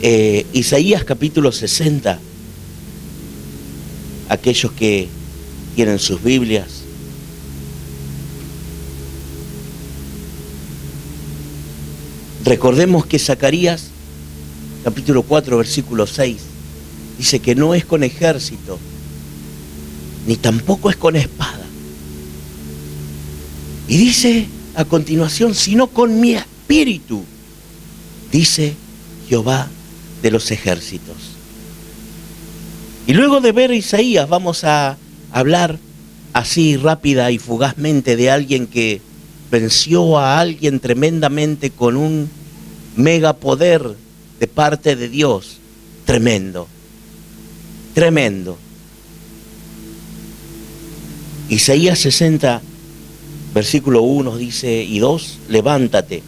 Isaías capítulo 60. Aquellos que tienen sus Biblias. Recordemos que Zacarías capítulo 4 versículo 6 dice que no es con ejército, ni tampoco es con espada. Y dice a continuación, sino con mi espíritu, dice Jehová de los ejércitos. Y luego de ver Isaías vamos a hablar así rápida y fugazmente de alguien que venció a alguien tremendamente con un megapoder de parte de Dios. Tremendo, tremendo. Isaías 60, versículo 1 dice y 2, levántate,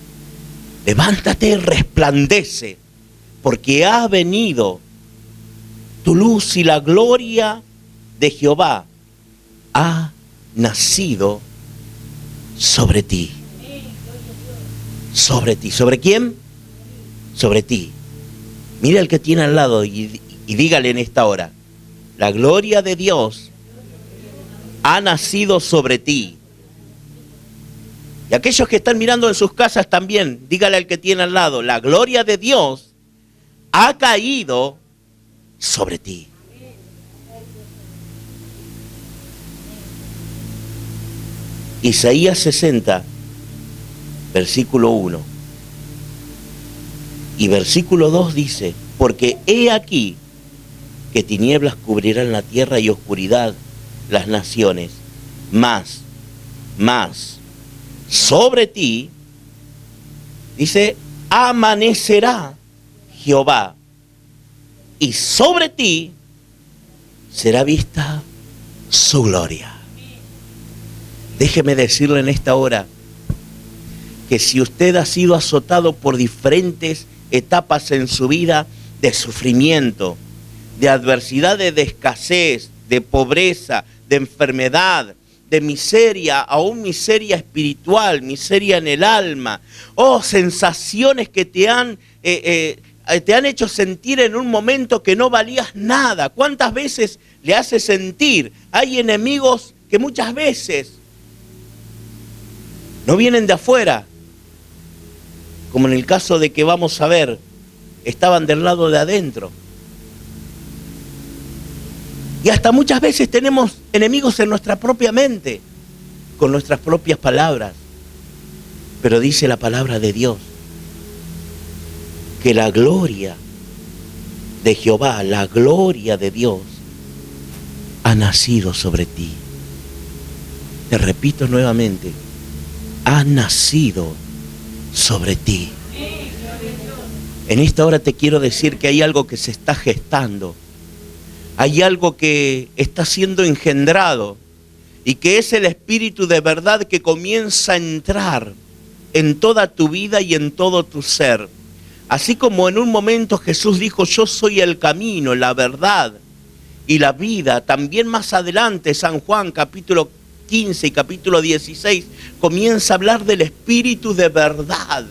levántate, resplandece, porque ha venido tu luz y la gloria de Jehová ha nacido sobre ti. Sobre ti. ¿Sobre quién? Sobre ti. Mira al que tiene al lado y dígale en esta hora, la gloria de Dios ha nacido sobre ti. Y aquellos que están mirando en sus casas también, dígale al que tiene al lado, la gloria de Dios ha caído sobre ti. Isaías 60, versículo 1 y versículo 2 dice, porque he aquí que tinieblas cubrirán la tierra y oscuridad las naciones, más sobre ti, dice, amanecerá Jehová, y sobre ti será vista su gloria. Déjeme decirle en esta hora que si usted ha sido azotado por diferentes etapas en su vida de sufrimiento, de adversidades, de escasez, de pobreza, de enfermedad, de miseria, aún miseria espiritual, miseria en el alma, sensaciones que te han hecho sentir en un momento que no valías nada. ¿Cuántas veces le hace sentir? Hay enemigos que muchas veces no vienen de afuera, como en el caso de que vamos a ver, estaban del lado de adentro. Y hasta muchas veces tenemos enemigos en nuestra propia mente, con nuestras propias palabras. Pero dice la palabra de Dios que la gloria de Jehová, la gloria de Dios, ha nacido sobre ti. Te repito nuevamente, ha nacido sobre ti. En esta hora te quiero decir que hay algo que se está gestando. Hay algo que está siendo engendrado y que es el Espíritu de verdad que comienza a entrar en toda tu vida y en todo tu ser. Así como en un momento Jesús dijo, yo soy el camino, la verdad y la vida. También más adelante San Juan capítulo 15 y capítulo 16 comienza a hablar del Espíritu de verdad.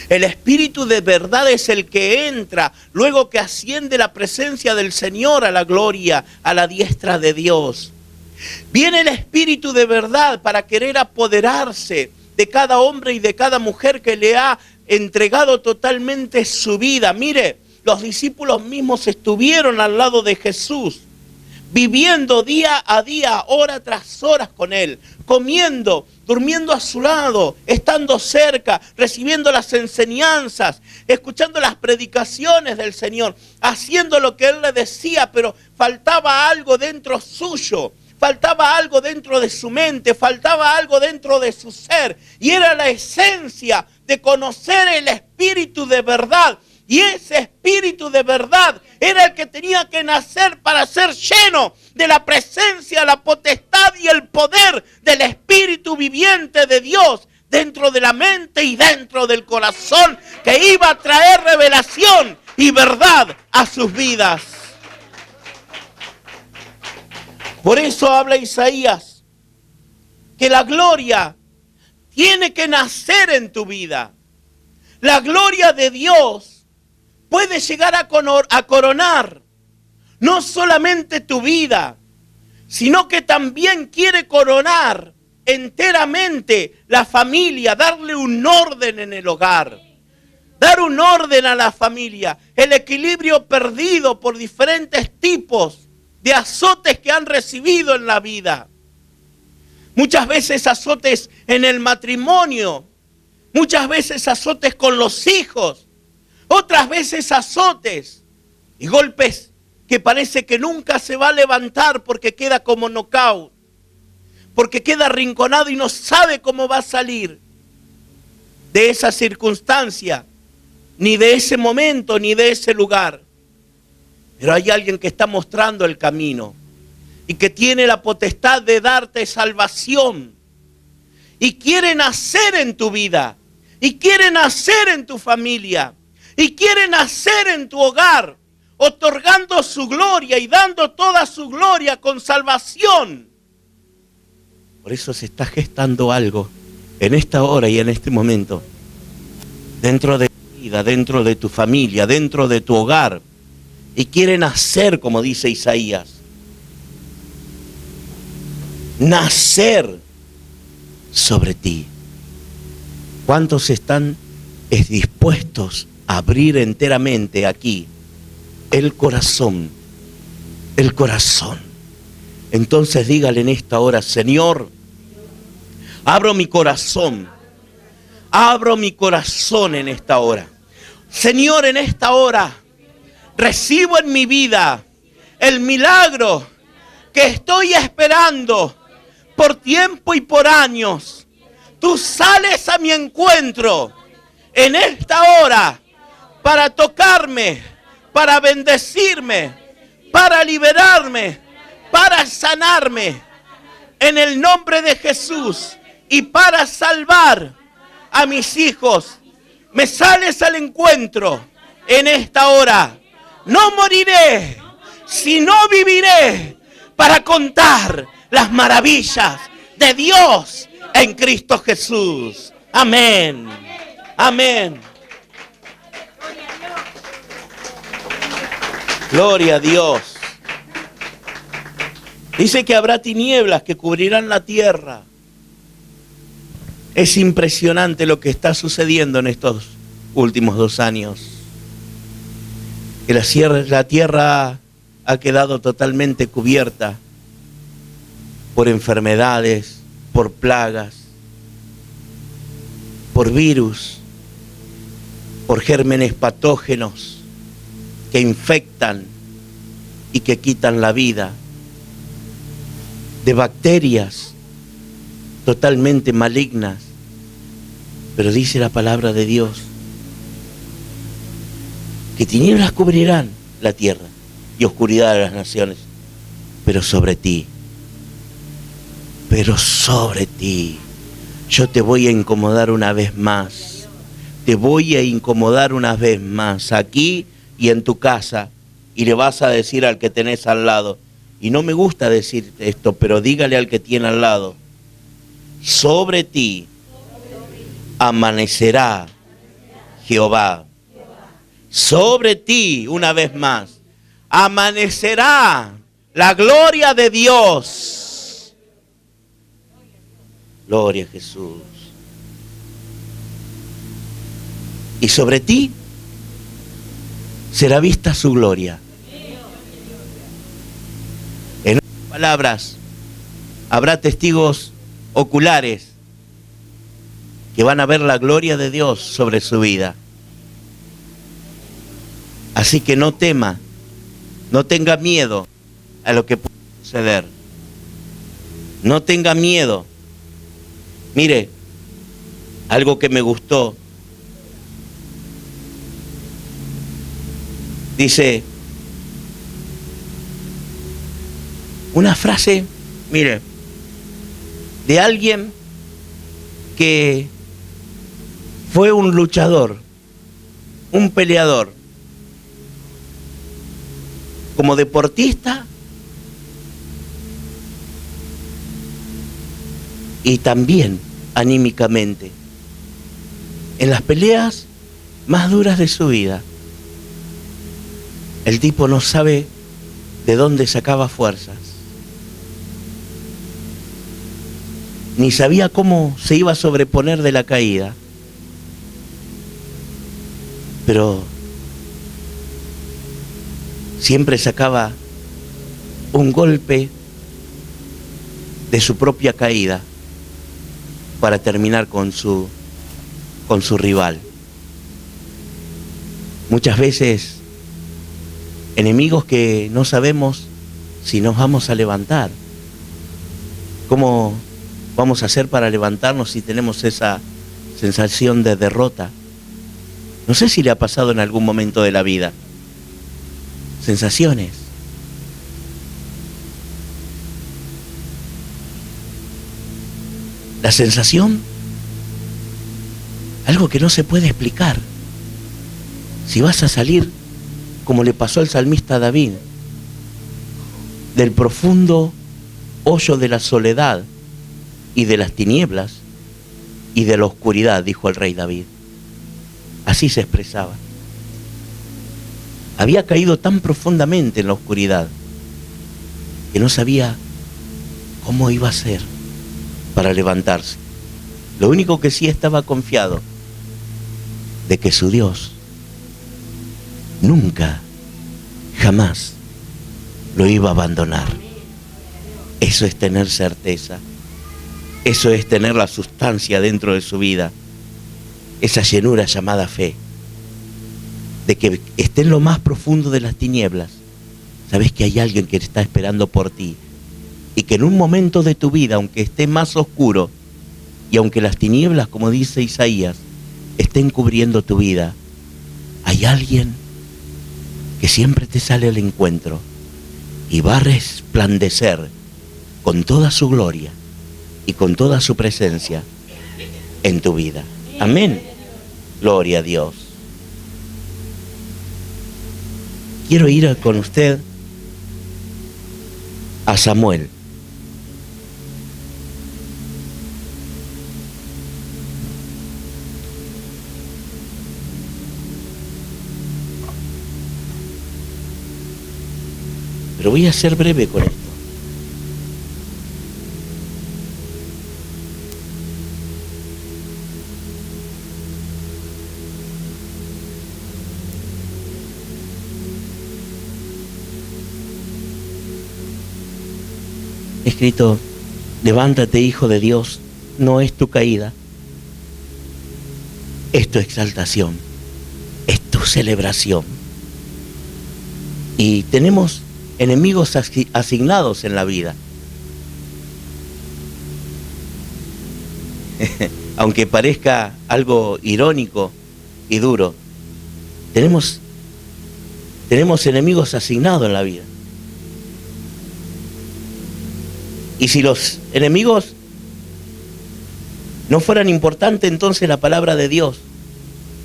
El Espíritu de verdad es el que entra luego que asciende la presencia del Señor a la gloria, a la diestra de Dios. Viene el Espíritu de verdad para querer apoderarse de cada hombre y de cada mujer que le ha entregado totalmente su vida. Mire, los discípulos mismos estuvieron al lado de Jesús, viviendo día a día, hora tras hora con Él, comiendo, durmiendo a su lado, estando cerca, recibiendo las enseñanzas, escuchando las predicaciones del Señor, haciendo lo que Él le decía, pero faltaba algo dentro suyo, faltaba algo dentro de su mente, faltaba algo dentro de su ser, y era la esencia de conocer el Espíritu de verdad. Y ese Espíritu de verdad era el que tenía que nacer para ser lleno de la presencia, la potestad y el poder del Espíritu viviente de Dios dentro de la mente y dentro del corazón, que iba a traer revelación y verdad a sus vidas. Por eso habla Isaías que la gloria tiene que nacer en tu vida. La gloria de Dios puede llegar a coronar no solamente tu vida, sino que también quiere coronar enteramente la familia, darle un orden en el hogar, dar un orden a la familia, el equilibrio perdido por diferentes tipos de azotes que han recibido en la vida. Muchas veces azotes en el matrimonio, muchas veces azotes con los hijos, otras veces azotes y golpes que parece que nunca se va a levantar porque queda como knockout, porque queda arrinconado y no sabe cómo va a salir de esa circunstancia, ni de ese momento, ni de ese lugar. Pero hay alguien que está mostrando el camino y que tiene la potestad de darte salvación y quiere nacer en tu vida y quiere nacer en tu familia y quiere nacer en tu hogar, otorgando su gloria y dando toda su gloria con salvación. Por eso se está gestando algo en esta hora y en este momento, dentro de tu vida, dentro de tu familia, dentro de tu hogar, y quiere nacer, como dice Isaías, nacer sobre ti. ¿Cuántos están dispuestos a abrir enteramente aquí el corazón? El corazón. Entonces dígale en esta hora: Señor, abro mi corazón en esta hora. Señor, en esta hora recibo en mi vida el milagro que estoy esperando por tiempo y por años. Tú sales a mi encuentro en esta hora para tocarme, para bendecirme, para liberarme, para sanarme en el nombre de Jesús y para salvar a mis hijos. Me sales al encuentro en esta hora. No moriré, sino viviré para contar las maravillas de Dios en Cristo Jesús. Amén. Amén. Gloria a Dios. Dice que habrá tinieblas que cubrirán la tierra. Es impresionante lo que está sucediendo en estos últimos 2 años. Que la tierra ha quedado totalmente cubierta por enfermedades, por plagas, por virus, por gérmenes patógenos que infectan y que quitan la vida, de bacterias totalmente malignas. Pero dice la palabra de Dios que tinieblas cubrirán la tierra y oscuridad de las naciones, pero sobre ti yo te voy a incomodar una vez más. Te voy a incomodar una vez más aquí y en tu casa, y le vas a decir al que tenés al lado, y no me gusta decir esto, pero dígale al que tiene al lado: sobre ti amanecerá Jehová. Sobre ti, una vez más, amanecerá la gloria de Dios. Gloria a Jesús. Y sobre ti será vista su gloria. En otras palabras, habrá testigos oculares que van a ver la gloria de Dios sobre su vida. Así que no tema, no tenga miedo a lo que puede suceder. No tenga miedo. Mire, algo que me gustó. Dice, una frase, mire, de alguien que fue un luchador, un peleador, como deportista y también anímicamente, en las peleas más duras de su vida. El tipo no sabe de dónde sacaba fuerzas, ni sabía cómo se iba a sobreponer de la caída, pero siempre sacaba un golpe de su propia caída para terminar con su rival. Muchas veces enemigos que no sabemos si nos vamos a levantar. ¿Cómo vamos a hacer para levantarnos si tenemos esa sensación de derrota? No sé si le ha pasado en algún momento de la vida. Sensaciones. La sensación, algo que no se puede explicar. Si vas a salir, como le pasó al salmista David, del profundo hoyo de la soledad y de las tinieblas y de la oscuridad, dijo el rey David. Así se expresaba. Había caído tan profundamente en la oscuridad que no sabía cómo iba a ser para levantarse. Lo único que sí estaba confiado de que su Dios nunca, jamás lo iba a abandonar. Eso es tener certeza. Eso es tener la sustancia dentro de su vida. Esa llenura llamada fe. De que esté en lo más profundo de las tinieblas. Sabes que hay alguien que está esperando por ti. Y que en un momento de tu vida, aunque esté más oscuro, y aunque las tinieblas, como dice Isaías, estén cubriendo tu vida, hay alguien que siempre te sale al encuentro y va a resplandecer con toda su gloria y con toda su presencia en tu vida. Amén. Gloria a Dios. Quiero ir con usted a Samuel. Pero voy a ser breve con esto. Escrito: levántate, hijo de Dios, no es tu caída, es tu exaltación, es tu celebración. Y tenemos enemigos asignados en la vida. Aunque parezca algo irónico y duro, tenemos enemigos asignados en la vida. Y si los enemigos no fueran importantes, entonces la palabra de Dios,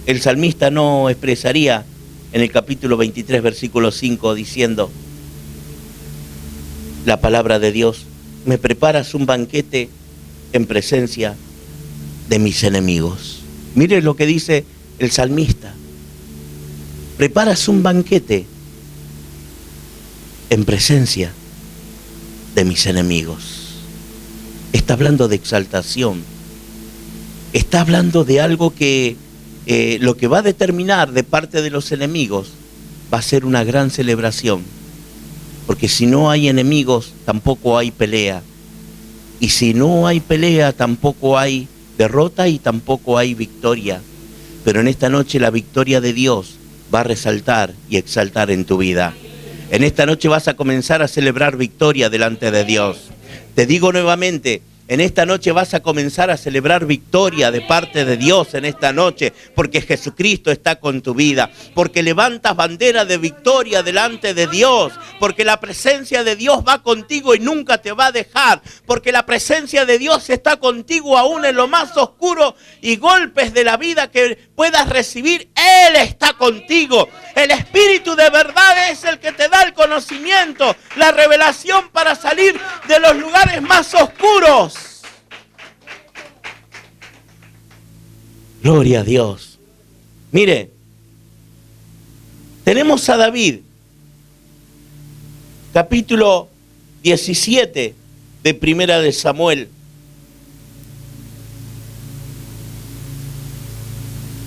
el salmista no expresaría en el capítulo 23, versículo 5, diciendo la palabra de Dios: me preparas un banquete en presencia de mis enemigos. Mire lo que dice el salmista: preparas un banquete en presencia de mis enemigos. Está hablando de exaltación. Está hablando de algo que lo que va a determinar de parte de los enemigos va a ser una gran celebración. Porque si no hay enemigos, tampoco hay pelea. Y si no hay pelea, tampoco hay derrota y tampoco hay victoria. Pero en esta noche la victoria de Dios va a resaltar y exaltar en tu vida. En esta noche vas a comenzar a celebrar victoria delante de Dios. Te digo nuevamente, en esta noche vas a comenzar a celebrar victoria de parte de Dios en esta noche, porque Jesucristo está con tu vida, porque levantas bandera de victoria delante de Dios, porque la presencia de Dios va contigo y nunca te va a dejar, porque la presencia de Dios está contigo aún en lo más oscuro y golpes de la vida que puedas recibir. Él está contigo. El Espíritu de verdad es el que te da el conocimiento, la revelación para salir de los lugares más oscuros. Gloria a Dios. Mire, tenemos a David capítulo 17 de Primera de Samuel.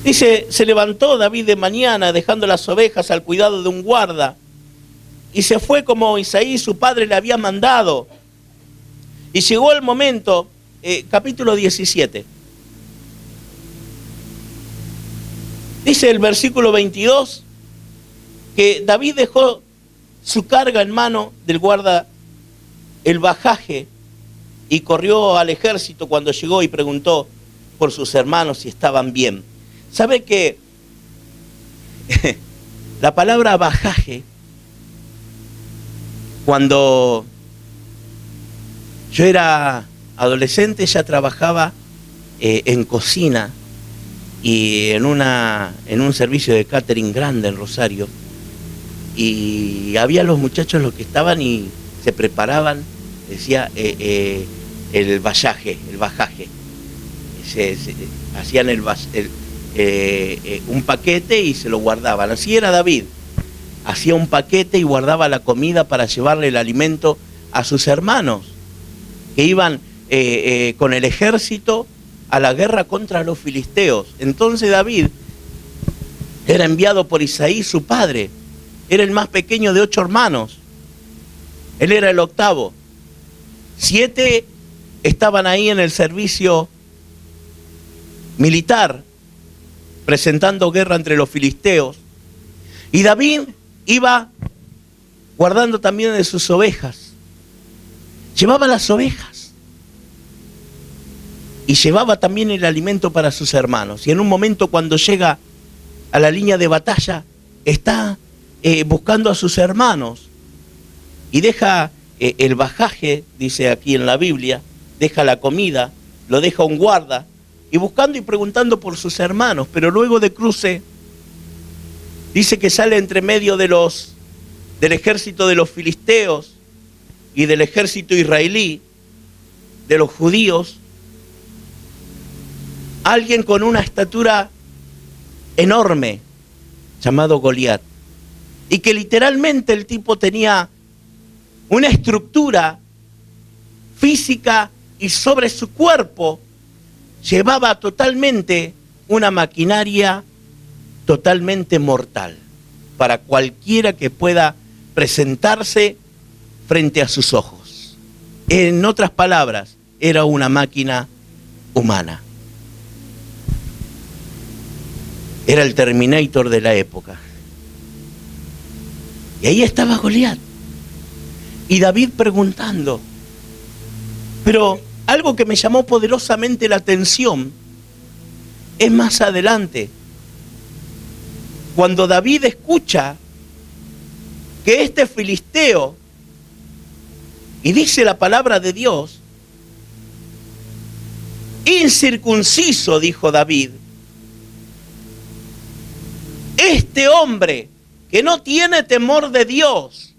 Dice, se levantó David de mañana, dejando las ovejas al cuidado de un guarda, y se fue como Isaí su padre le había mandado. Y llegó el momento, capítulo 17. Dice el versículo 22 que David dejó su carga en mano del guarda, el bajaje, y corrió al ejército cuando llegó y preguntó por sus hermanos si estaban bien. ¿Sabe que la palabra bajaje, cuando yo era adolescente ya trabajaba en cocina y en un servicio de catering grande en Rosario, y había los muchachos los que estaban y se preparaban, decía el bajaje, hacían un paquete y se lo guardaban. Así era David, hacía un paquete y guardaba la comida para llevarle el alimento a sus hermanos que iban con el ejército a la guerra contra los filisteos. Entonces David era enviado por Isaí su padre, era el más pequeño de 8 hermanos, él era el octavo. 7 estaban ahí en el servicio militar, presentando guerra entre los filisteos, y David iba guardando también de sus ovejas, llevaba las ovejas y llevaba también el alimento para sus hermanos. Y en un momento, cuando llega a la línea de batalla, está buscando a sus hermanos y deja el bajaje, dice aquí en la Biblia, deja la comida, lo deja un guarda, y buscando y preguntando por sus hermanos. Pero luego de cruce, dice que sale entre medio del ejército de los filisteos y del ejército israelí, de los judíos, alguien con una estatura enorme, llamado Goliat, y que literalmente el tipo tenía una estructura física y sobre su cuerpo llevaba totalmente una maquinaria totalmente mortal para cualquiera que pueda presentarse frente a sus ojos. En otras palabras, era una máquina humana. Era el Terminator de la época. Y ahí estaba Goliat. Y David preguntando. Pero algo que me llamó poderosamente la atención es más adelante, cuando David escucha que este filisteo, y dice la palabra de Dios, incircunciso, dijo David, este hombre que no tiene temor de Dios,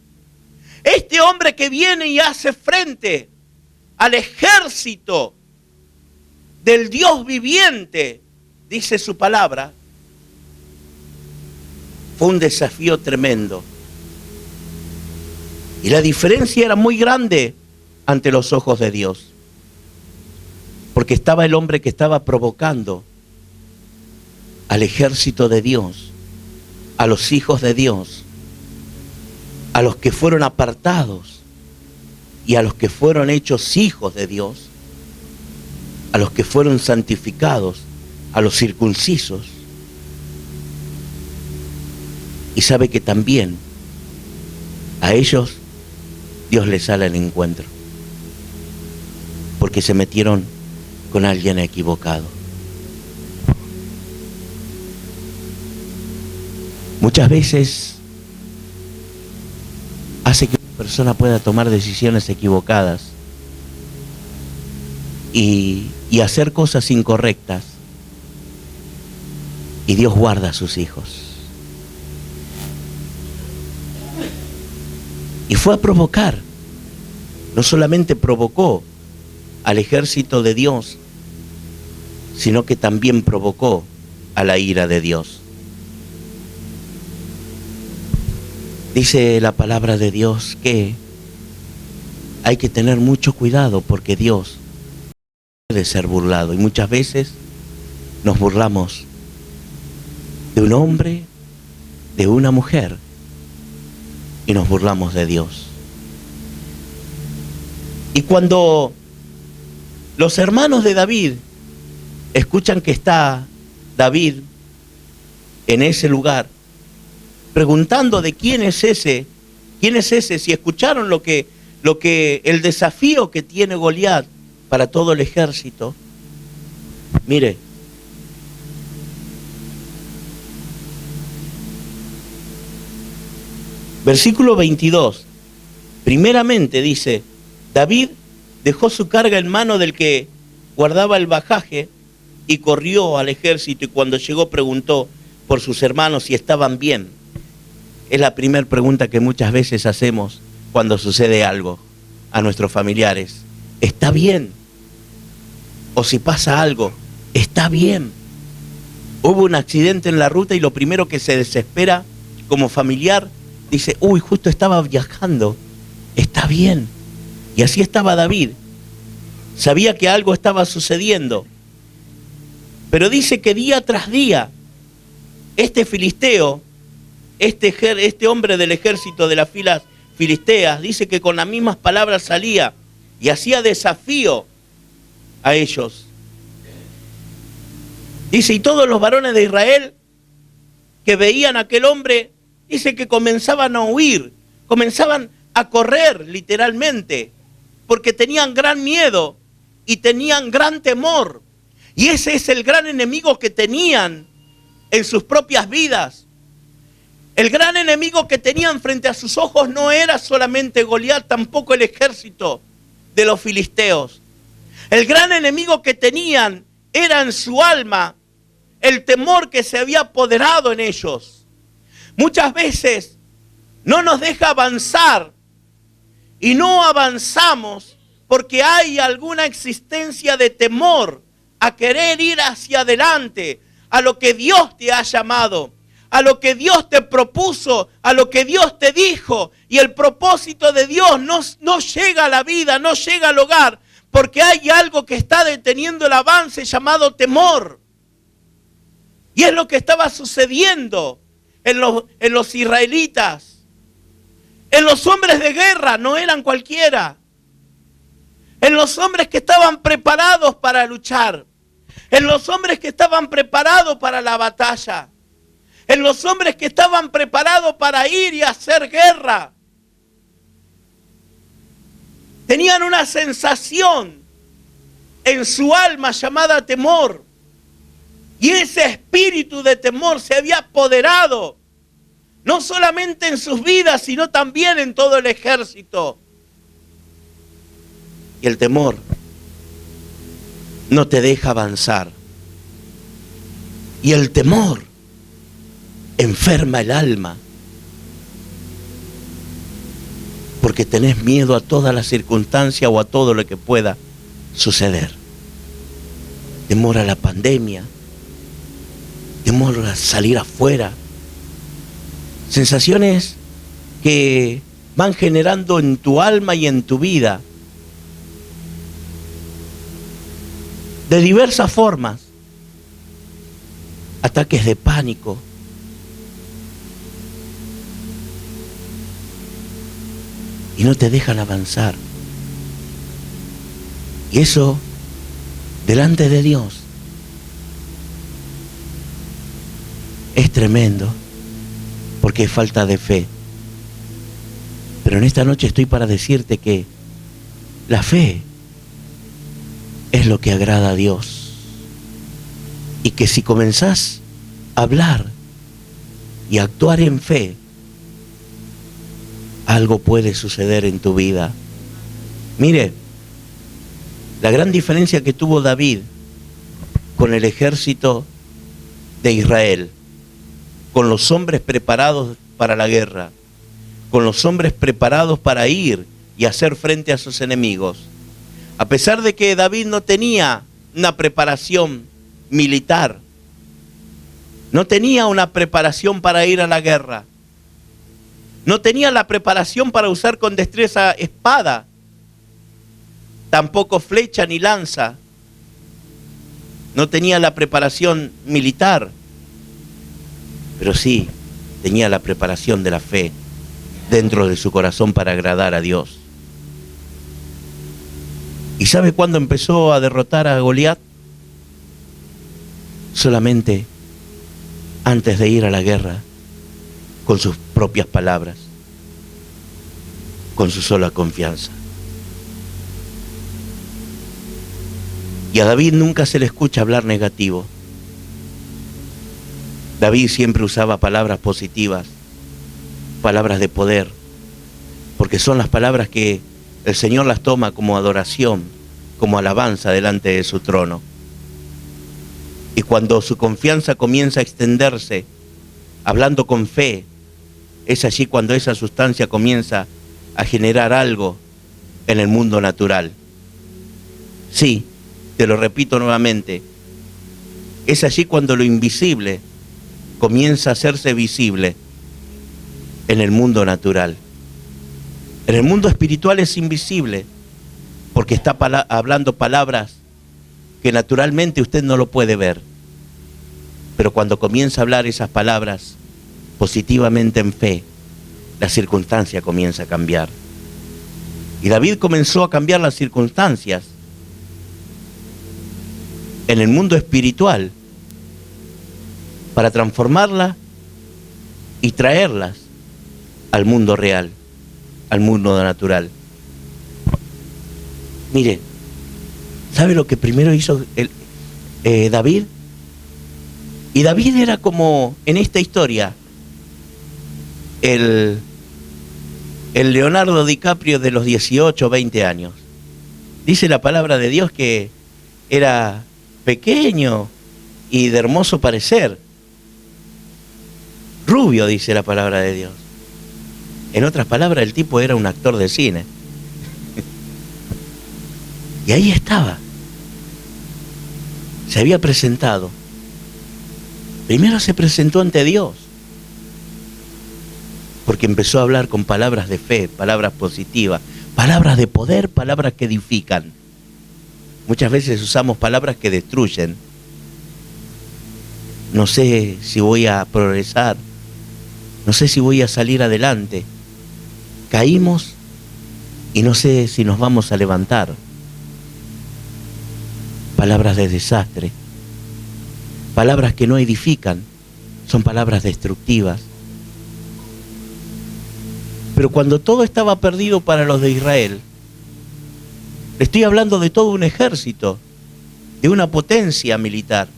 este hombre que viene y hace frente al ejército del Dios viviente, dice su palabra, fue un desafío tremendo. Y la diferencia era muy grande ante los ojos de Dios, porque estaba el hombre que estaba provocando al ejército de Dios, a los hijos de Dios, a los que fueron apartados y a los que fueron hechos hijos de Dios, a los que fueron santificados, a los circuncisos. Y sabe que también a ellos Dios les sale al encuentro, porque se metieron con alguien equivocado. Muchas veces hace que una persona pueda tomar decisiones equivocadas y hacer cosas incorrectas, y Dios guarda a sus hijos. Y fue a provocar, no solamente provocó al ejército de Dios, sino que también provocó a la ira de Dios. Dice la palabra de Dios que hay que tener mucho cuidado porque Dios puede ser burlado. Y muchas veces nos burlamos de un hombre, de una mujer, y nos burlamos de Dios. Y cuando los hermanos de David escuchan que está David en ese lugar, preguntando de quién es ese, si escucharon lo que el desafío que tiene Goliat para todo el ejército. Mire, versículo 22, primeramente dice, David dejó su carga en mano del que guardaba el bagaje y corrió al ejército, y cuando llegó preguntó por sus hermanos si estaban bien. Es la primera pregunta que muchas veces hacemos cuando sucede algo a nuestros familiares. ¿Está bien? O si pasa algo, ¿está bien? Hubo un accidente en la ruta y lo primero que se desespera como familiar, dice, uy, justo estaba viajando, ¿está bien? Y así estaba David. Sabía que algo estaba sucediendo. Pero dice que día tras día, este filisteo, este hombre del ejército de las filas filisteas, dice que con las mismas palabras salía y hacía desafío a ellos. Dice, y todos los varones de Israel que veían a aquel hombre, dice que comenzaban a huir, comenzaban a correr literalmente, porque tenían gran miedo y tenían gran temor. Y ese es el gran enemigo que tenían en sus propias vidas. El gran enemigo que tenían frente a sus ojos no era solamente Goliat, tampoco el ejército de los filisteos. El gran enemigo que tenían era en su alma el temor que se había apoderado en ellos. Muchas veces no nos deja avanzar y no avanzamos porque hay alguna existencia de temor a querer ir hacia adelante, a lo que Dios te ha llamado, a lo que Dios te propuso, a lo que Dios te dijo. Y el propósito de Dios no llega a la vida, no llega al hogar, porque hay algo que está deteniendo el avance llamado temor. Y es lo que estaba sucediendo en los israelitas. En los hombres de guerra, no eran cualquiera. En los hombres que estaban preparados para luchar. En los hombres que estaban preparados para la batalla. En los hombres que estaban preparados para ir y hacer guerra. Tenían una sensación en su alma llamada temor. Y ese espíritu de temor se había apoderado, no solamente en sus vidas, sino también en todo el ejército. Y el temor no te deja avanzar. Y el temor enferma el alma. Porque tenés miedo a toda la circunstancia o a todo lo que pueda suceder. Temor a la pandemia. Temor a salir afuera. Sensaciones que van generando en tu alma y en tu vida de diversas formas. Ataques de pánico. Y no te dejan avanzar. Y eso, delante de Dios, es tremendo, porque es falta de fe. Pero en esta noche estoy para decirte que la fe es lo que agrada a Dios. Y que si comenzás a hablar y a actuar en fe, algo puede suceder en tu vida. Mire, la gran diferencia que tuvo David con el ejército de Israel, con los hombres preparados para la guerra, con los hombres preparados para ir y hacer frente a sus enemigos. A pesar de que David no tenía una preparación militar, no tenía una preparación para ir a la guerra, no tenía la preparación para usar con destreza espada, tampoco flecha ni lanza. No tenía la preparación militar, pero sí tenía la preparación de la fe dentro de su corazón para agradar a Dios. ¿Y sabe cuándo empezó a derrotar a Goliat? Solamente antes de ir a la guerra, con sus propias palabras, con su sola confianza. Y a David nunca se le escucha hablar negativo. David siempre usaba palabras positivas, palabras de poder, porque son las palabras que el Señor las toma como adoración, como alabanza delante de su trono. Y cuando su confianza comienza a extenderse, hablando con fe, es allí cuando esa sustancia comienza a generar algo en el mundo natural. Sí, te lo repito nuevamente, es allí cuando lo invisible comienza a hacerse visible en el mundo natural. En el mundo espiritual es invisible, porque está hablando palabras que naturalmente usted no lo puede ver. Pero cuando comienza a hablar esas palabras positivamente en fe, la circunstancia comienza a cambiar. Y David comenzó a cambiar las circunstancias en el mundo espiritual para transformarlas y traerlas al mundo real, al mundo natural. Mire, ¿sabe lo que primero hizo David? Y David era como, en esta historia, el Leonardo DiCaprio de los 18 o 20 años. Dice la palabra de Dios que era pequeño y de hermoso parecer. Rubio, dice la palabra de Dios. En otras palabras, el tipo era un actor de cine. Y ahí estaba. Se había presentado. Primero se presentó ante Dios, porque empezó a hablar con palabras de fe, palabras positivas, palabras de poder, palabras que edifican. Muchas veces usamos palabras que destruyen. No sé si voy a progresar, no sé si voy a salir adelante. Caímos y no sé si nos vamos a levantar. Palabras de desastre, palabras que no edifican, son palabras destructivas. Pero cuando todo estaba perdido para los de Israel, le estoy hablando de todo un ejército, de una potencia militar.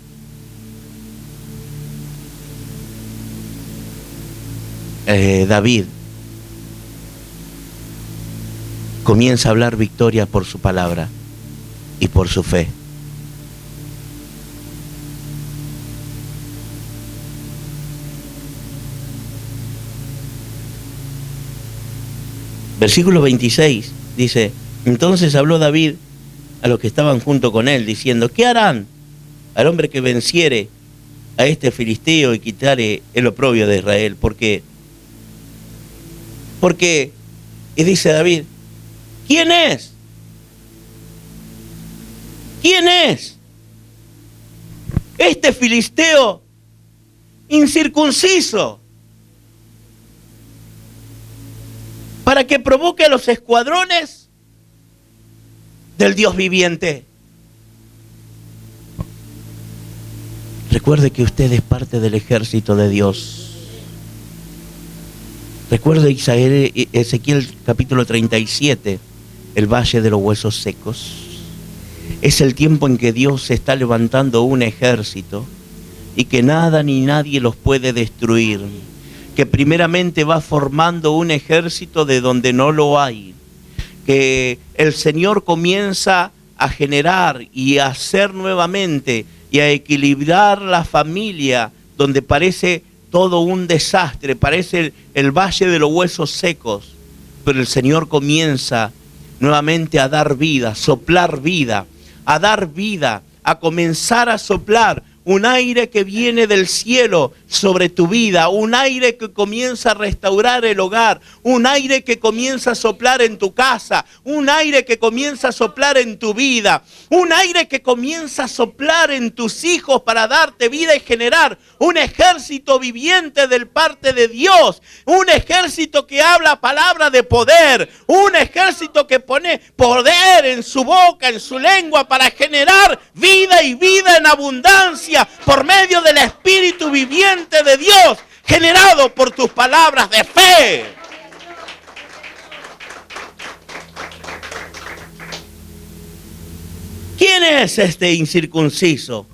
David comienza a hablar victoria por su palabra y por su fe. Versículo 26 dice: entonces habló David a los que estaban junto con él, diciendo: ¿qué harán al hombre que venciere a este filisteo y quitare el oprobio de Israel? Porque, y dice David, ¿quién es? ¿Quién es este filisteo incircunciso para que provoque a los escuadrones del Dios viviente? Recuerde que usted es parte del ejército de Dios. Recuerde Ezequiel capítulo 37, el valle de los huesos secos. Es el tiempo en que Dios está levantando un ejército y que nada ni nadie los puede destruir. Que primeramente va formando un ejército de donde no lo hay, que el Señor comienza a generar y a hacer nuevamente y a equilibrar la familia donde parece todo un desastre, parece el valle de los huesos secos, pero el Señor comienza nuevamente a dar vida, soplar vida, a dar vida, a comenzar a soplar un aire que viene del cielo sobre tu vida, un aire que comienza a restaurar el hogar, un aire que comienza a soplar en tu casa, un aire que comienza a soplar en tu vida, un aire que comienza a soplar en tus hijos para darte vida y generar un ejército viviente del parte de Dios, un ejército que habla palabra de poder, un ejército que pone poder en su boca, en su lengua para generar vida y vida en abundancia por medio del Espíritu viviente de Dios, generado por tus palabras de fe. ¿Quién es este incircunciso?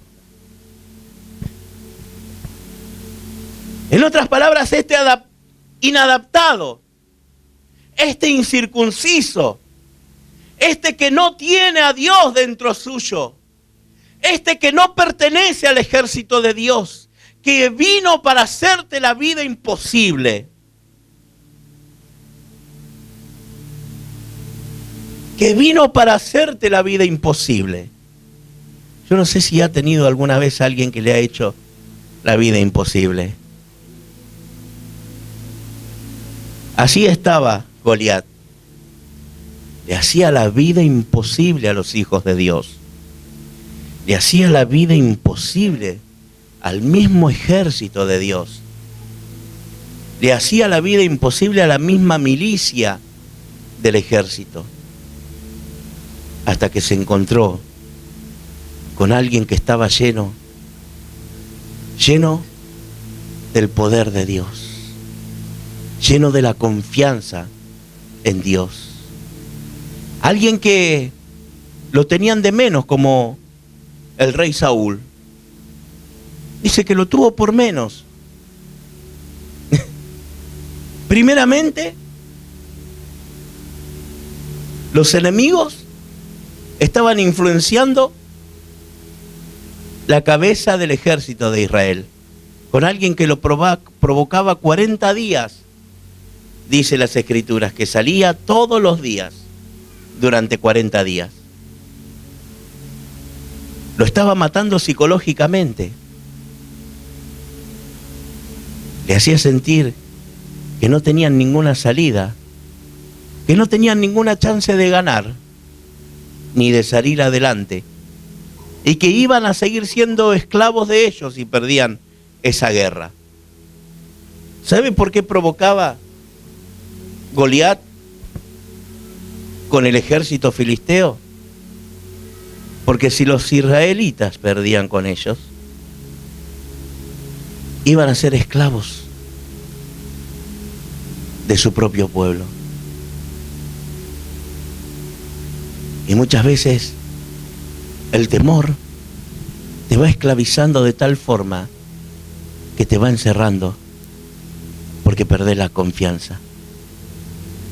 En otras palabras, este inadaptado, este incircunciso, este que no tiene a Dios dentro suyo, este que no pertenece al ejército de Dios, que vino para hacerte la vida imposible. Que vino para hacerte la vida imposible. Yo no sé si ha tenido alguna vez a alguien que le ha hecho la vida imposible. Así estaba Goliat. Le hacía la vida imposible a los hijos de Dios. Le hacía la vida imposible al mismo ejército de Dios. Le hacía la vida imposible a la misma milicia del ejército. Hasta que se encontró con alguien que estaba lleno del poder de Dios, lleno de la confianza en Dios. Alguien que lo tenían de menos, como el rey Saúl. Dice que lo tuvo por menos. Primeramente, los enemigos estaban influenciando la cabeza del ejército de Israel, con alguien que lo provocaba 40 días, dice las Escrituras, que salía todos los días durante 40 días. Lo estaba matando psicológicamente. Le hacía sentir que no tenían ninguna salida, que no tenían ninguna chance de ganar, ni de salir adelante, y que iban a seguir siendo esclavos de ellos si perdían esa guerra. ¿Sabe por qué provocaba Goliat con el ejército filisteo? Porque si los israelitas perdían con ellos, iban a ser esclavos de su propio pueblo. Y muchas veces el temor te va esclavizando de tal forma que te va encerrando, porque perdés la confianza.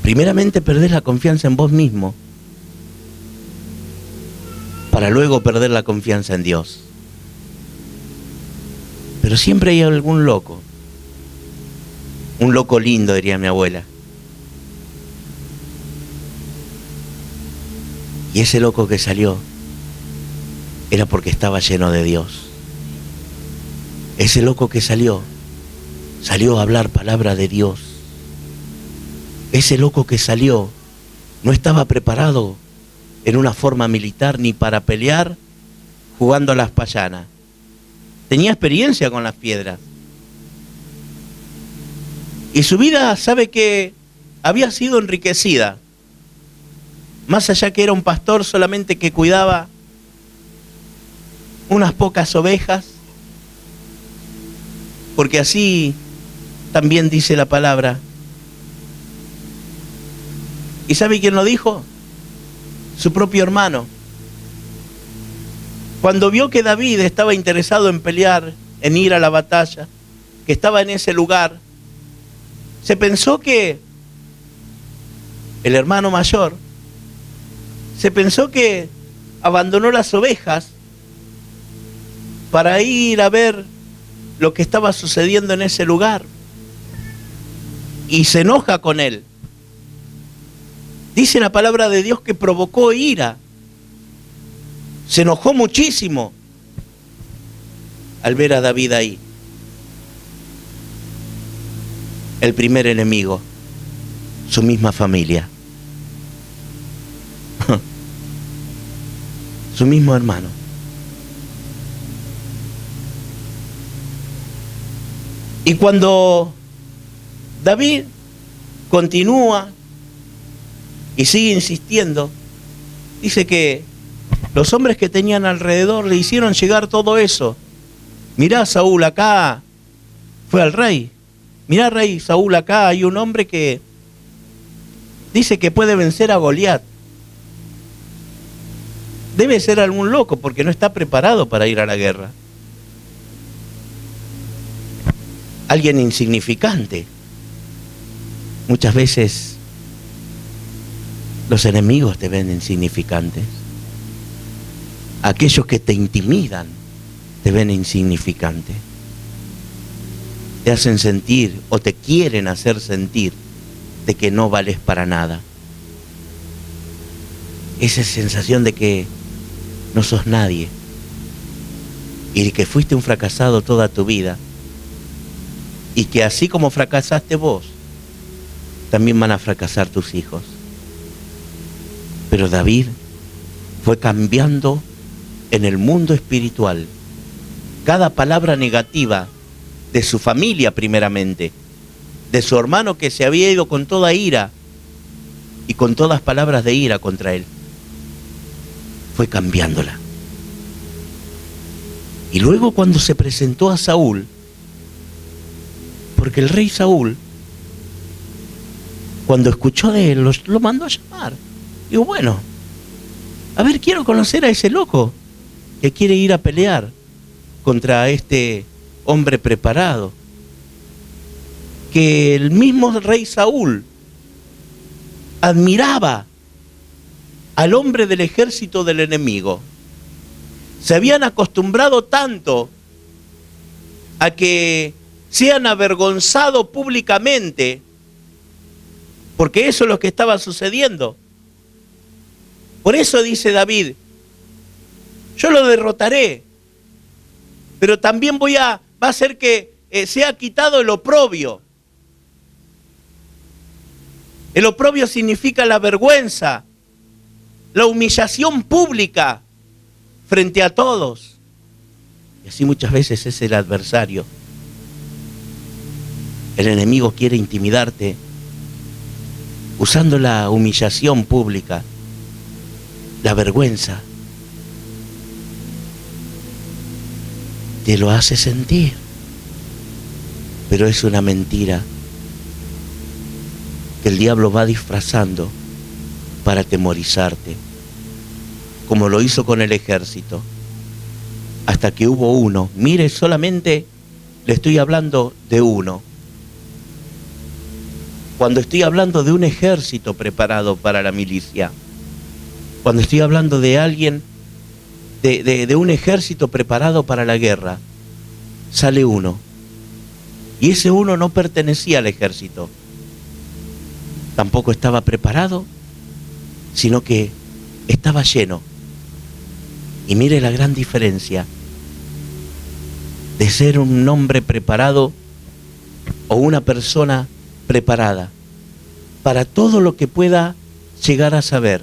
Primeramente perdés la confianza en vos mismo, para luego perder la confianza en Dios. Pero siempre hay algún loco, un loco lindo, diría mi abuela. Y ese loco que salió era porque estaba lleno de Dios. Ese loco que salió a hablar palabra de Dios. Ese loco que salió no estaba preparado en una forma militar ni para pelear jugando a las payanas. Tenía experiencia con las piedras. Y su vida, sabe que había sido enriquecida. Más allá que era un pastor solamente que cuidaba unas pocas ovejas, porque así también dice la palabra. ¿Y sabe quién lo dijo? Su propio hermano. Cuando vio que David estaba interesado en pelear, en ir a la batalla, que estaba en ese lugar, se pensó que el hermano mayor, se pensó que abandonó las ovejas para ir a ver lo que estaba sucediendo en ese lugar. Y se enoja con él. Dice la palabra de Dios que provocó ira. Se enojó muchísimo. al ver a David ahí? El primer enemigo, su misma familia, su mismo hermano. Y cuando David continúa y sigue insistiendo, dice que los hombres que tenían alrededor le hicieron llegar todo eso. Mirá, Saúl, acá fue al rey. Mirá, rey Saúl, acá hay un hombre que dice que puede vencer a Goliat. Debe ser algún loco porque no está preparado para ir a la guerra. Alguien insignificante. Muchas veces los enemigos te ven insignificantes. Aquellos que te intimidan te ven insignificante. Te hacen sentir o te quieren hacer sentir de que no vales para nada. Esa sensación de que no sos nadie y de que fuiste un fracasado toda tu vida y que así como fracasaste vos, también van a fracasar tus hijos. Pero David fue cambiando en el mundo espiritual cada palabra negativa de su familia primeramente, de su hermano que se había ido con toda ira y con todas palabras de ira contra él. Fue cambiándola. Y luego cuando se presentó a Saúl, porque el rey Saúl, cuando escuchó de él, lo mandó a llamar. Digo, bueno, a ver, quiero conocer a ese loco que quiere ir a pelear contra este hombre preparado. Que el mismo rey Saúl admiraba al hombre del ejército del enemigo. Se habían acostumbrado tanto a que sean avergonzados públicamente, porque eso es lo que estaba sucediendo. Por eso dice David, yo lo derrotaré, pero también va a hacer que sea quitado el oprobio. El oprobio significa la vergüenza, la humillación pública frente a todos. Y así muchas veces es el adversario. El enemigo quiere intimidarte usando la humillación pública, la vergüenza. Te lo hace sentir, pero es una mentira que el diablo va disfrazando para atemorizarte, como lo hizo con el ejército, hasta que hubo uno. Mire, solamente le estoy hablando de uno. Cuando estoy hablando de un ejército preparado para la milicia, cuando estoy hablando de alguien, de un ejército preparado para la guerra, sale uno. Y ese uno no pertenecía al ejército. Tampoco estaba preparado, sino que estaba lleno. Y mire la gran diferencia de ser un hombre preparado o una persona preparada para todo lo que pueda llegar a saber,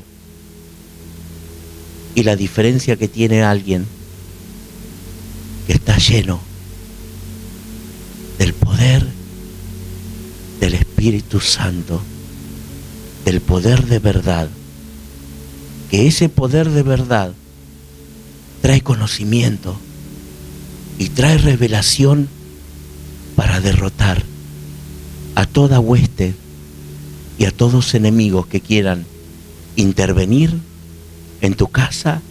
y la diferencia que tiene alguien que está lleno del poder del Espíritu Santo, del poder de verdad, que ese poder de verdad trae conocimiento y trae revelación para derrotar a toda hueste y a todos enemigos que quieran intervenir en tu casa,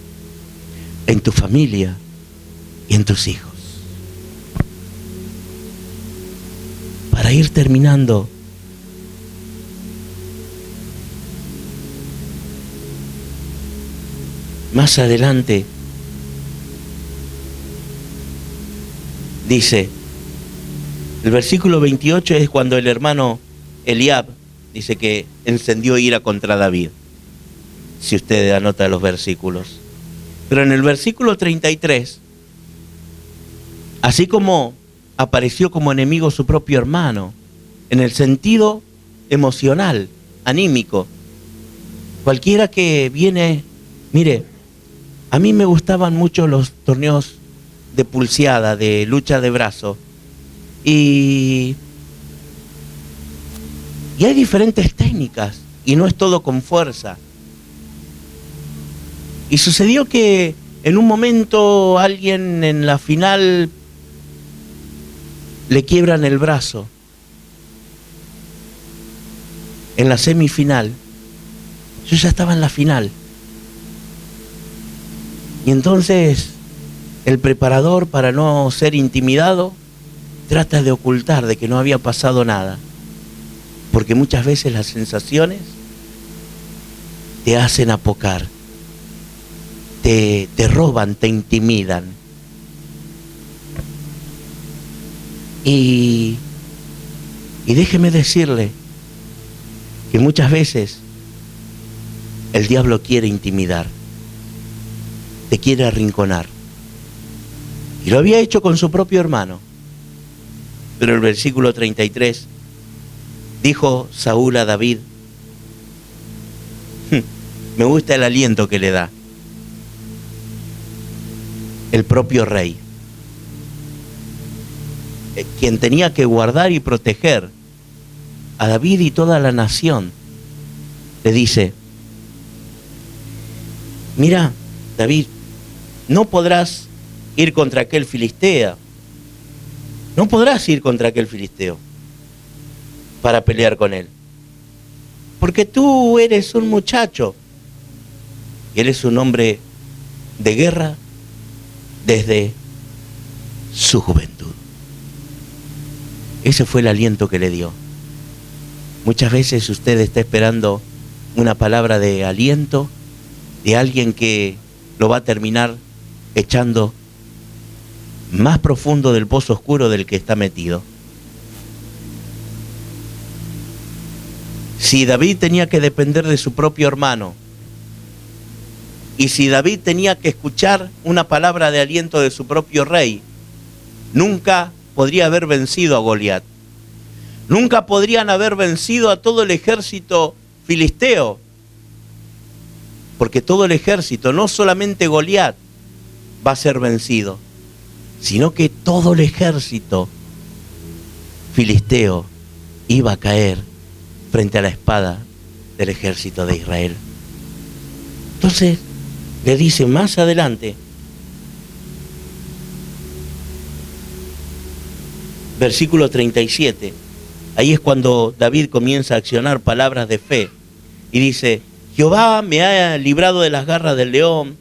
en tu familia y en tus hijos. Para ir terminando, más adelante dice, el versículo 28 es cuando el hermano Eliab dice que encendió ira contra David, si usted anota los versículos. Pero en el versículo 33 Así como apareció como enemigo su propio hermano, en el sentido emocional, anímico. Cualquiera que viene, mire, a mí me gustaban mucho los torneos de pulseada, de lucha de brazo, y hay diferentes técnicas, y no es todo con fuerza. Y sucedió que en un momento alguien en la final le quiebran el brazo. En la semifinal. Yo ya estaba en la final. Y entonces el preparador, para no ser intimidado, trata de ocultar de que no había pasado nada. Porque muchas veces las sensaciones te hacen apocar, te roban, te intimidan. Y déjeme decirle que muchas veces el diablo quiere intimidar, te quiere arrinconar. Y lo había hecho con su propio hermano. Pero el versículo 33 dijo Saúl a David, me gusta el aliento que le da el propio rey, quien tenía que guardar y proteger a David y toda la nación. Le dice, mira, David, no podrás ir contra aquel filisteo. No podrás ir contra aquel filisteo para pelear con él. Porque tú eres un muchacho y él es un hombre de guerra desde su juventud. Ese fue el aliento que le dio. Muchas veces usted está esperando una palabra de aliento de alguien que lo va a terminar echando más profundo del pozo oscuro del que está metido. Si David tenía que depender de su propio hermano, y si David tenía que escuchar una palabra de aliento de su propio rey, nunca podría haber vencido a Goliat. Nunca podrían haber vencido a todo el ejército filisteo, porque todo el ejército, no solamente Goliat, va a ser vencido, sino que todo el ejército filisteo iba a caer frente a la espada del ejército de Israel. Entonces le dice más adelante, versículo 37, ahí es cuando David comienza a accionar palabras de fe y dice, Jehová me ha librado de las garras del león,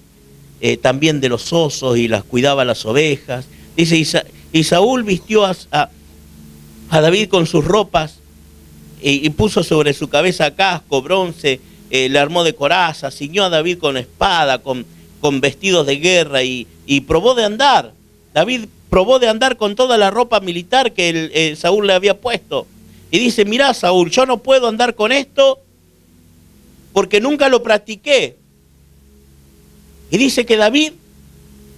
también de los osos, y las cuidaba las ovejas. Dice, y Saúl vistió a David con sus ropas y puso sobre su cabeza casco, bronce, le armó de coraza, ciñó a David con espada, con vestidos de guerra y probó de andar. David probó de andar con toda la ropa militar que Saúl le había puesto. Y dice, mirá Saúl, yo no puedo andar con esto porque nunca lo practiqué. Y dice que David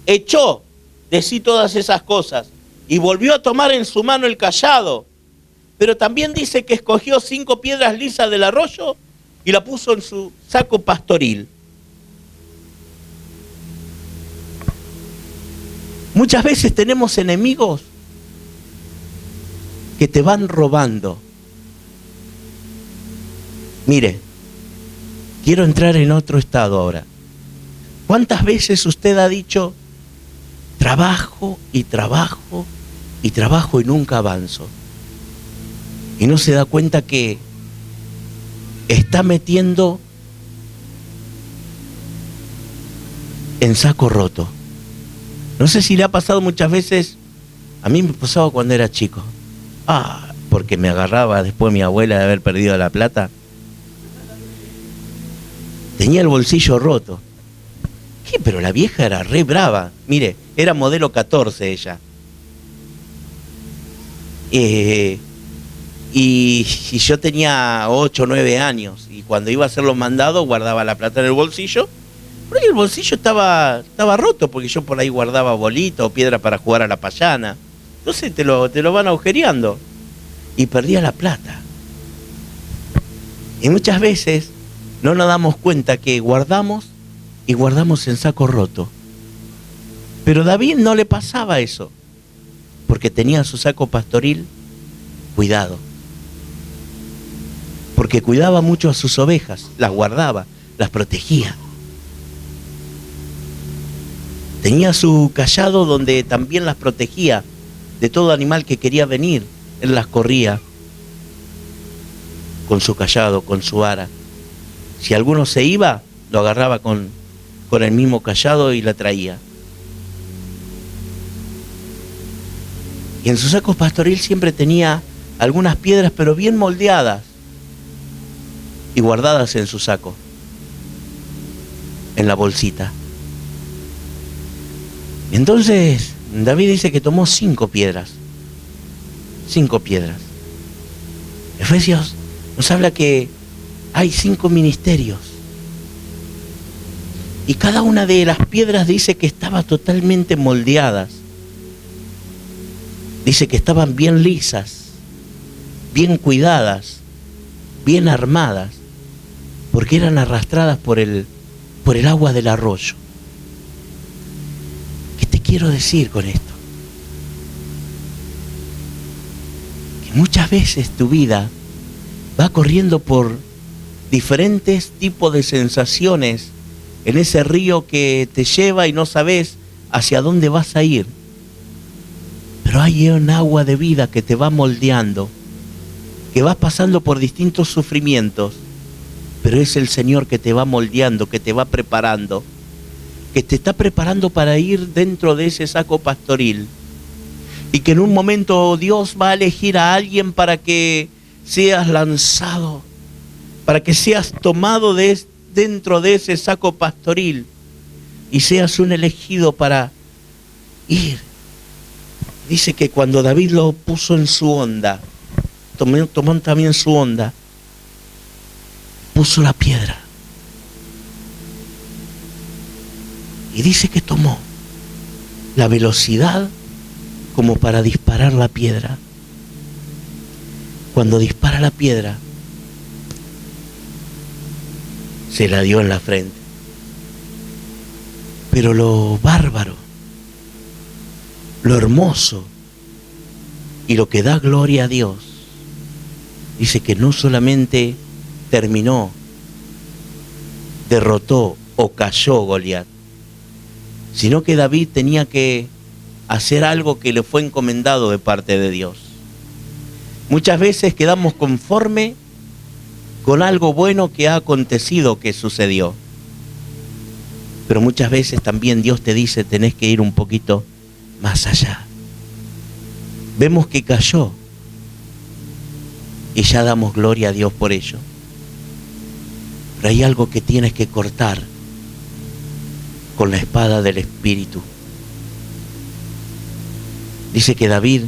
echó de sí todas esas cosas y volvió a tomar en su mano el cayado. Pero también dice que escogió 5 piedras lisas del arroyo y la puso en su saco pastoril. Muchas veces tenemos enemigos que te van robando. Mire, quiero entrar en otro estado ahora. ¿Cuántas veces usted ha dicho, trabajo y trabajo y trabajo y nunca avanzo? Y no se da cuenta que está metiendo en saco roto. No sé si le ha pasado muchas veces, a mí me pasaba cuando era chico. Porque me agarraba después mi abuela de haber perdido la plata. Tenía el bolsillo roto. ¿Qué? Pero la vieja era re brava. Mire, era modelo 14 ella. Y yo tenía 8 o 9 años. Y cuando iba a hacer los mandados guardaba la plata en el bolsillo. Por ahí el bolsillo estaba roto, porque yo por ahí guardaba bolito o piedra para jugar a la payana. Entonces te lo van agujereando. Y perdía la plata. Y muchas veces no nos damos cuenta que guardamos y guardamos en saco roto. Pero David no le pasaba eso, porque tenía su saco pastoril cuidado. Porque cuidaba mucho a sus ovejas, las guardaba, las protegía. Tenía su cayado donde también las protegía de todo animal que quería venir. Él las corría con su cayado, con su vara. Si alguno se iba, lo agarraba con el mismo cayado y la traía. Y en su saco pastoril siempre tenía algunas piedras, pero bien moldeadas y guardadas en su saco, en la bolsita. Entonces David dice que tomó 5 piedras. 5 piedras. Efesios nos habla que hay 5 ministerios. Y cada una de las piedras dice que estaba totalmente moldeadas. Dice que estaban bien lisas, bien cuidadas, bien armadas, porque eran arrastradas por el agua del arroyo. ¿Qué te quiero decir con esto? Que muchas veces tu vida va corriendo por diferentes tipos de sensaciones en ese río que te lleva y no sabes hacia dónde vas a ir. Pero hay un agua de vida que te va moldeando, que vas pasando por distintos sufrimientos, pero es el Señor que te va moldeando, que te va preparando, que te está preparando para ir dentro de ese saco pastoril, y que en un momento Dios va a elegir a alguien para que seas lanzado, para que seas tomado dentro de ese saco pastoril y seas un elegido para ir. Dice que cuando David lo puso en su onda, tomó también su onda, puso la piedra. Y dice que tomó la velocidad como para disparar la piedra. Cuando dispara la piedra, se la dio en la frente. Pero lo bárbaro, lo hermoso y lo que da gloria a Dios, dice que no solamente terminó, derrotó o cayó Goliat, sino que David tenía que hacer algo que le fue encomendado de parte de Dios. Muchas veces quedamos conforme con algo bueno que ha acontecido, que sucedió. Pero muchas veces también Dios te dice, tenés que ir un poquito más allá. Vemos que cayó y ya damos gloria a Dios por ello. Pero hay algo que tienes que cortar con la espada del Espíritu. Dice que David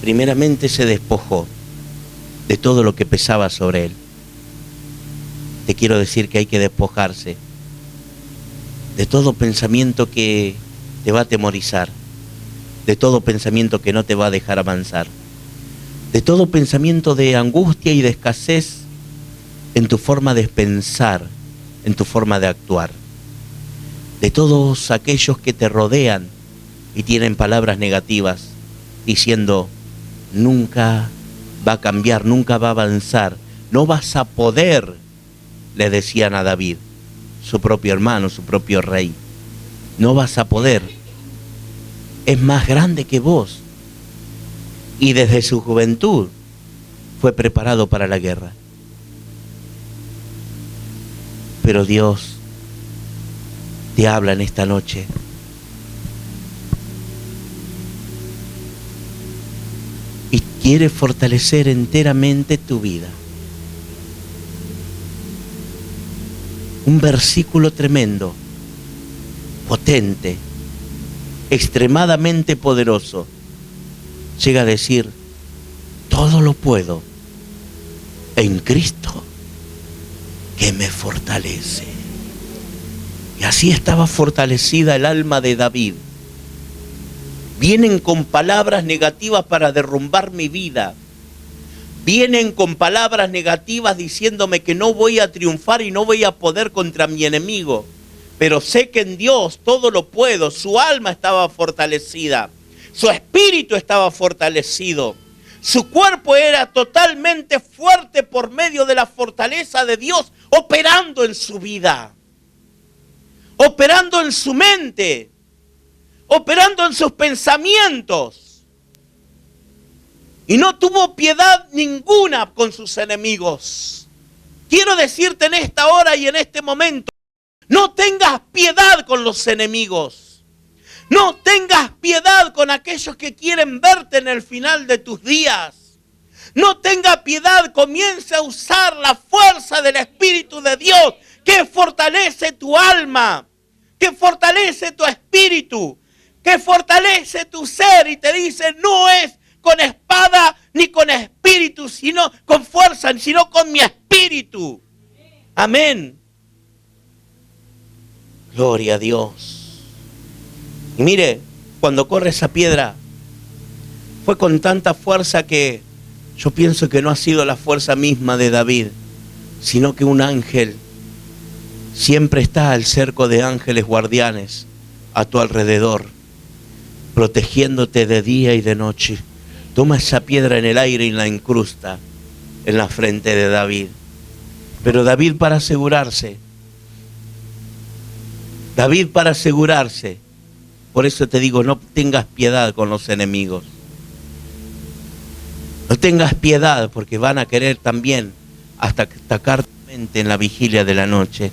primeramente se despojó de todo lo que pesaba sobre él. Te quiero decir que hay que despojarse de todo pensamiento que te va a atemorizar, de todo pensamiento que no te va a dejar avanzar, de todo pensamiento de angustia y de escasez en tu forma de pensar, en tu forma de actuar, de todos aquellos que te rodean y tienen palabras negativas diciendo, nunca va a cambiar, nunca va a avanzar, no vas a poder, le decían a David, su propio hermano, su propio rey, no vas a poder, es más grande que vos, y desde su juventud fue preparado para la guerra. Pero Dios te habla en esta noche. Y quiere fortalecer enteramente tu vida. Un versículo tremendo, potente, extremadamente poderoso, llega a decir, todo lo puedo en Cristo que me fortalece. Y así estaba fortalecida el alma de David. Vienen con palabras negativas para derrumbar mi vida. Vienen con palabras negativas diciéndome que no voy a triunfar y no voy a poder contra mi enemigo. Pero sé que en Dios todo lo puedo. Su alma estaba fortalecida. Su espíritu estaba fortalecido. Su cuerpo era totalmente fuerte por medio de la fortaleza de Dios operando en su vida. Operando en su mente. Operando en sus pensamientos. Y no tuvo piedad ninguna con sus enemigos. Quiero decirte en esta hora y en este momento, no tengas piedad con los enemigos. No tengas piedad con aquellos que quieren verte en el final de tus días. No tengas piedad, comienza a usar la fuerza del Espíritu de Dios que fortalece tu alma, que fortalece tu espíritu, que fortalece tu ser y te dice, no es con espada ni con espíritu, sino con fuerza, sino con mi espíritu. Amén. Gloria a Dios. Y mire, cuando corre esa piedra, fue con tanta fuerza que yo pienso que no ha sido la fuerza misma de David, sino que un ángel siempre está al cerco de ángeles guardianes a tu alrededor, protegiéndote de día y de noche. Toma esa piedra en el aire y la incrusta en la frente de David. Pero David para asegurarse, por eso te digo, no tengas piedad con los enemigos. No tengas piedad porque van a querer también hasta atacar tu mente en la vigilia de la noche.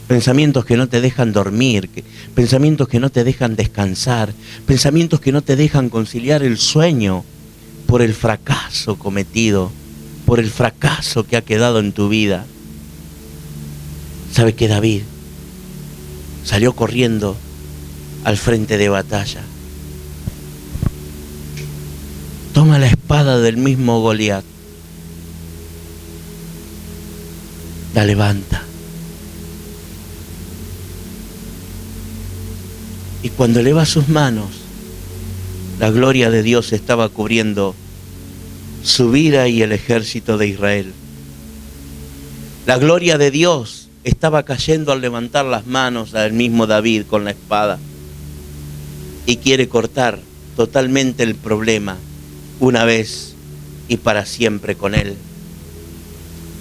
Pensamientos que no te dejan dormir, pensamientos que no te dejan descansar, pensamientos que no te dejan conciliar el sueño por el fracaso cometido, por el fracaso que ha quedado en tu vida. ¿Sabe qué? David salió corriendo al frente de batalla. Toma la espada del mismo Goliat. La levanta. Y cuando eleva sus manos, la gloria de Dios estaba cubriendo su vida y el ejército de Israel. La gloria de Dios estaba cayendo al levantar las manos al mismo David con la espada. Y quiere cortar totalmente el problema una vez y para siempre con él.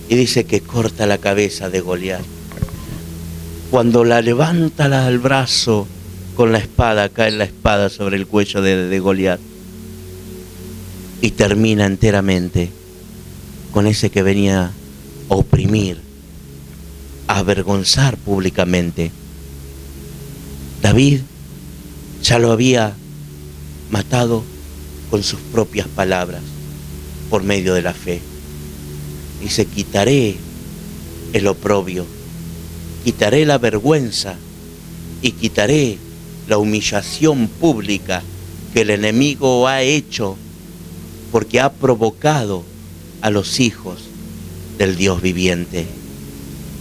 Y dice que corta la cabeza de Goliat. Cuando la levanta al brazo con la espada, cae la espada sobre el cuello de Goliat. Y termina enteramente con ese que venía a oprimir, a avergonzar públicamente. David ya lo había matado con sus propias palabras, por medio de la fe. Dice, quitaré el oprobio, quitaré la vergüenza y quitaré la humillación pública que el enemigo ha hecho porque ha provocado a los hijos del Dios viviente.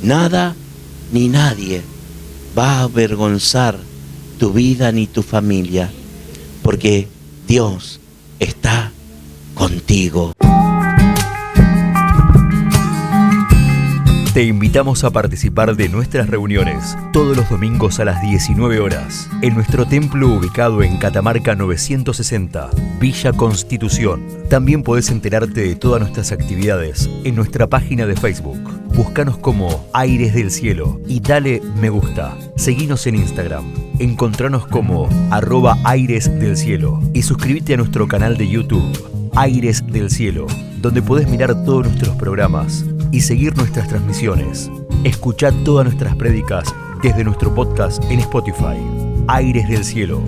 Nada ni nadie va a avergonzar tu vida ni tu familia, porque Dios está contigo. Te invitamos a participar de nuestras reuniones todos los domingos a las 19 horas en nuestro templo ubicado en Catamarca 960, Villa Constitución. También podés enterarte de todas nuestras actividades en nuestra página de Facebook. Búscanos como Aires del Cielo y dale me gusta. Seguinos en Instagram. Encontranos como @Aires del Cielo y suscríbete a nuestro canal de YouTube, Aires del Cielo, donde podés mirar todos nuestros programas y seguir nuestras transmisiones. Escuchá todas nuestras prédicas desde nuestro podcast en Spotify, Aires del Cielo.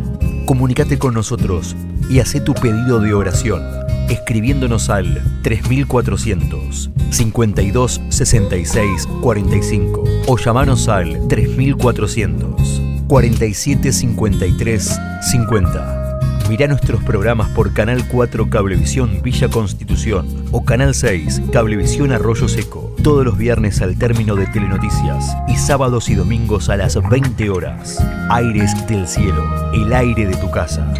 Comunicate con nosotros y hacé tu pedido de oración escribiéndonos al 3400 52 66 45 o llamanos al 3400 47 53 50. Mirá nuestros programas por Canal 4 Cablevisión Villa Constitución o Canal 6 Cablevisión Arroyo Seco. todos los viernes al término de Telenoticias y sábados y domingos a las 20 horas. Aires del Cielo, el aire de tu casa.